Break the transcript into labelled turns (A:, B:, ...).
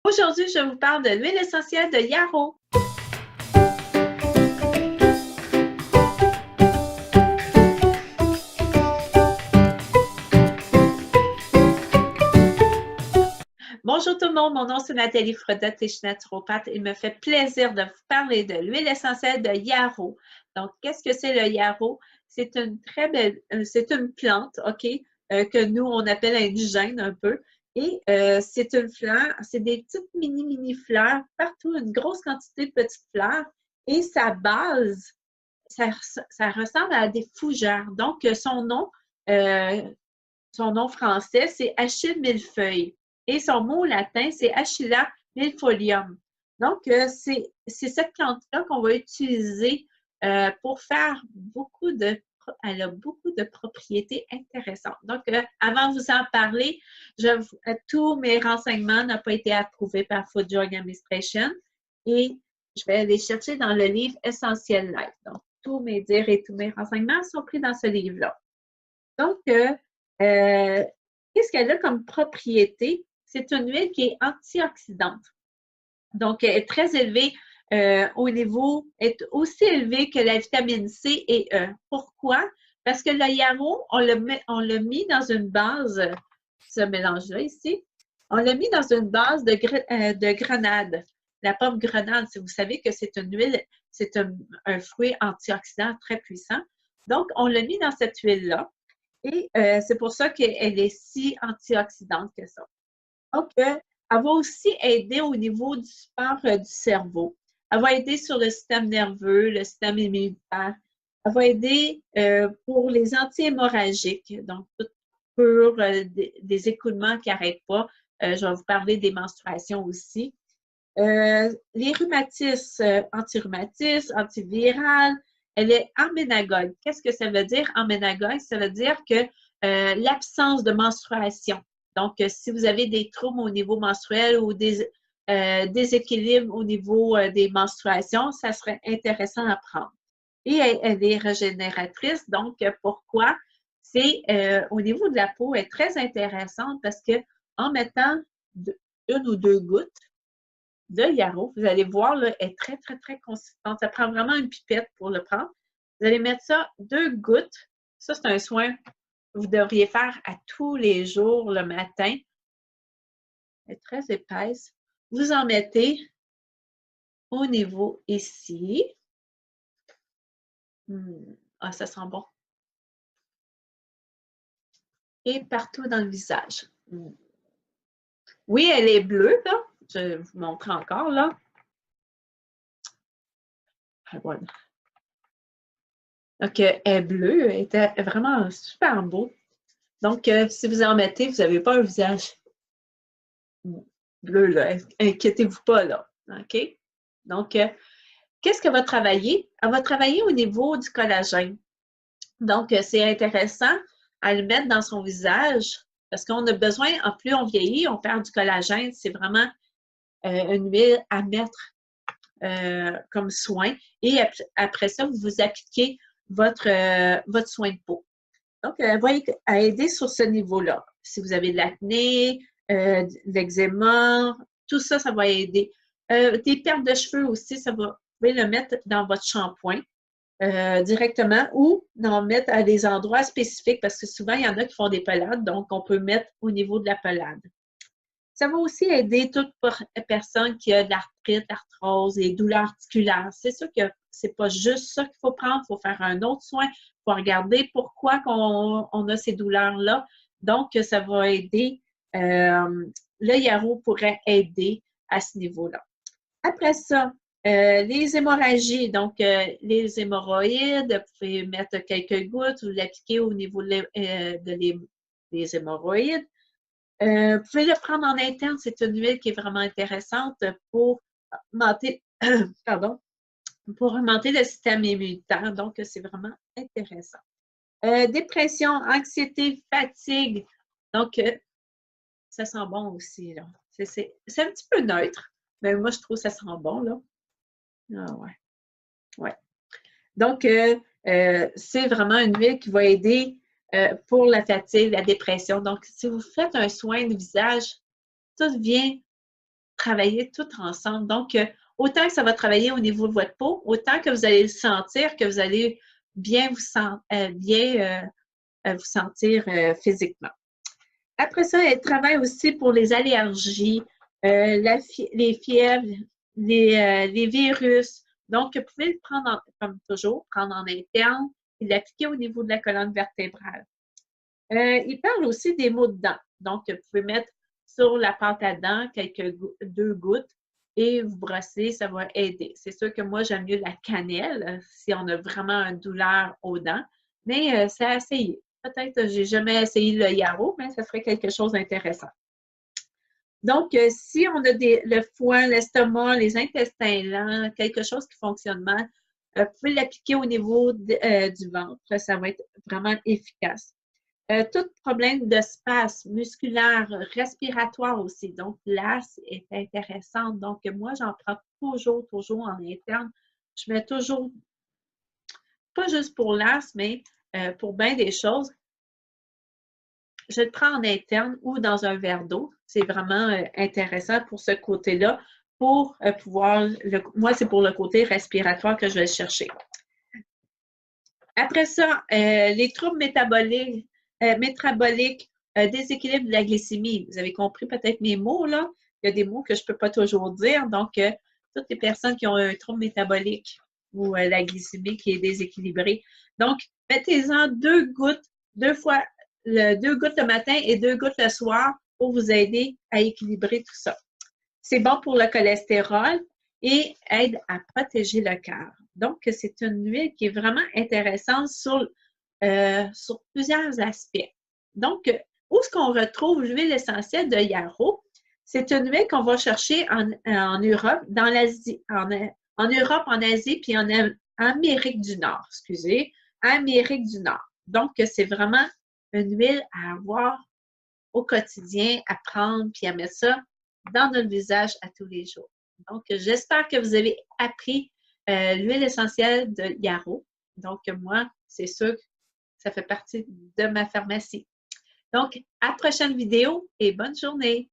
A: Aujourd'hui, je vous parle de l'huile essentielle de yarrow. Bonjour tout le monde, mon nom c'est Nathalie Fredette et je suis naturopathe et il me fait plaisir de vous parler de l'huile essentielle de yarrow. Donc, qu'est-ce que c'est le yarrow? C'est une très belle, c'est une plante, OK, que nous, on appelle indigène un peu. Et c'est une fleur, c'est des petites mini fleurs partout, une grosse quantité de petites fleurs. Et sa base, ça ressemble à des fougères. Donc, euh, son nom français, c'est Achille millefeuille. Et son mot latin, c'est Achilla millefolium. Donc, c'est cette plante-là qu'on va utiliser pour faire elle a beaucoup de propriétés intéressantes. Donc, avant de vous en parler, tous mes renseignements n'ont pas été approuvés par Food Drug Administration et je vais aller chercher dans le livre Essentiel Life. Donc, tous mes dires et tous mes renseignements sont pris dans ce livre-là. Donc, qu'est-ce qu'elle a comme propriété? C'est une huile qui est antioxydante. Donc, elle est très élevée au niveau, est aussi élevée que la vitamine C et E. Pourquoi? Parce que le yarrow, on l'a mis dans une base, ce mélange-là ici, on l'a mis dans une base de grenade. La pomme grenade, si vous savez que c'est une huile, c'est un fruit antioxydant très puissant. Donc, on l'a mis dans cette huile-là. Et c'est pour ça qu'elle est si antioxydante que ça. Donc, elle va aussi aider au niveau du support du cerveau. Elle va aider sur le système nerveux, le système immunitaire. Elle va aider pour les anti-hémorragiques, donc pour des écoulements qui n'arrêtent pas. Je vais vous parler des menstruations aussi. Les rhumatismes, anti-rhumatismes, antivirales, elle est emménagogue. Qu'est-ce que ça veut dire, emménagogue? Ça veut dire que l'absence de menstruation. Donc, si vous avez des troubles au niveau menstruel ou des déséquilibres au niveau des menstruations, ça serait intéressant à prendre. Et elle est régénératrice. Donc, pourquoi? C'est au niveau de la peau, elle est très intéressante parce que en mettant une ou deux gouttes de yarrow, vous allez voir, là, elle est très, très, très consistante. Ça prend vraiment une pipette pour le prendre. Vous allez mettre ça 2 gouttes. Ça, c'est un soin que vous devriez faire à tous les jours le matin. Elle est très épaisse. Vous en mettez au niveau ici. Ah, ça sent bon. Et partout dans le visage. Oui, elle est bleue, là. Je vais vous montrer encore, là. Voilà. Donc, elle est bleue. Elle était vraiment super beau. Donc, si vous en mettez, vous n'avez pas un visage bleu, là. Inquiétez-vous pas, là. OK? Donc, qu'est-ce qu'elle va travailler? Elle va travailler au niveau du collagène. Donc, c'est intéressant à le mettre dans son visage parce qu'on a besoin, en plus on vieillit, on perd du collagène. C'est vraiment une huile à mettre comme soin. Et après ça, vous appliquez votre soin de peau. Donc, elle va aider sur ce niveau-là. Si vous avez de l'acné, de l'eczéma, tout ça, ça va aider. Des pertes de cheveux aussi, vous pouvez le mettre dans votre shampoing directement ou d'en mettre à des endroits spécifiques parce que souvent, il y en a qui font des pelades, donc on peut mettre au niveau de la pelade. Ça va aussi aider toute personne qui a de l'arthrite, l'arthrose, les douleurs articulaires. C'est sûr que c'est pas juste ça qu'il faut prendre, il faut faire un autre soin, il faut regarder pourquoi on a ces douleurs-là. Donc, ça va aider, le yarrow pourrait aider à ce niveau-là. Après ça, les hémorragies, donc les hémorroïdes, vous pouvez mettre quelques gouttes, vous l'appliquez au niveau des hémorroïdes. Vous pouvez le prendre en interne, c'est une huile qui est vraiment intéressante pour augmenter, pardon, pour augmenter le système immunitaire. Donc, c'est vraiment intéressant. Dépression, anxiété, fatigue. Donc, ça sent bon aussi, là. C'est un petit peu neutre, mais moi, je trouve que ça sent bon, là. Ah ouais. Ouais. Donc, c'est vraiment une huile qui va aider pour la fatigue, la dépression. Donc, si vous faites un soin de visage, tout vient travailler tout ensemble. Donc, autant que ça va travailler au niveau de votre peau, autant que vous allez le sentir, que vous allez bien vous sentir physiquement. Après ça, elle travaille aussi pour les allergies, les fièvres, les virus. Donc, vous pouvez le prendre, comme toujours, prendre en interne et l'appliquer au niveau de la colonne vertébrale. Il parle aussi des maux de dents. Donc, vous pouvez mettre sur la pâte à dents 2 gouttes et vous brossez, ça va aider. C'est sûr que moi, j'aime mieux la cannelle si on a vraiment une douleur aux dents, mais c'est à essayer. Peut-être que je n'ai jamais essayé le yarrow, mais ça serait quelque chose d'intéressant. Donc, si on a le foie, l'estomac, les intestins lents, quelque chose qui fonctionne mal, vous pouvez l'appliquer au niveau du ventre. Ça va être vraiment efficace. Tout problème de spasme musculaire, respiratoire aussi. Donc, l'as est intéressante. Donc, moi, j'en prends toujours en interne. Je mets toujours, pas juste pour l'as, mais pour bien des choses, je le prends en interne ou dans un verre d'eau. C'est vraiment intéressant pour ce côté-là, pour pouvoir, moi, c'est pour le côté respiratoire que je vais le chercher. Après ça, les troubles métaboliques, déséquilibre de la glycémie. Vous avez compris peut-être mes mots, là. Il y a des mots que je ne peux pas toujours dire. Donc, toutes les personnes qui ont un trouble métabolique ou la glycémie qui est déséquilibrée. Donc, mettez-en 2 gouttes, 2 gouttes le matin et 2 gouttes le soir pour vous aider à équilibrer tout ça. C'est bon pour le cholestérol et aide à protéger le cœur. Donc, c'est une huile qui est vraiment intéressante sur plusieurs aspects. Donc, où est-ce qu'on retrouve l'huile essentielle de yarrow? C'est une huile qu'on va chercher en Europe, dans l'Asie, en Europe, en Asie, puis en Amérique du Nord, excusez, Amérique du Nord. Donc, c'est vraiment une huile à avoir au quotidien, à prendre, puis à mettre ça dans notre visage à tous les jours. Donc, j'espère que vous avez appris l'huile essentielle de yarrow. Donc, moi, c'est sûr que ça fait partie de ma pharmacie. Donc, à la prochaine vidéo et bonne journée!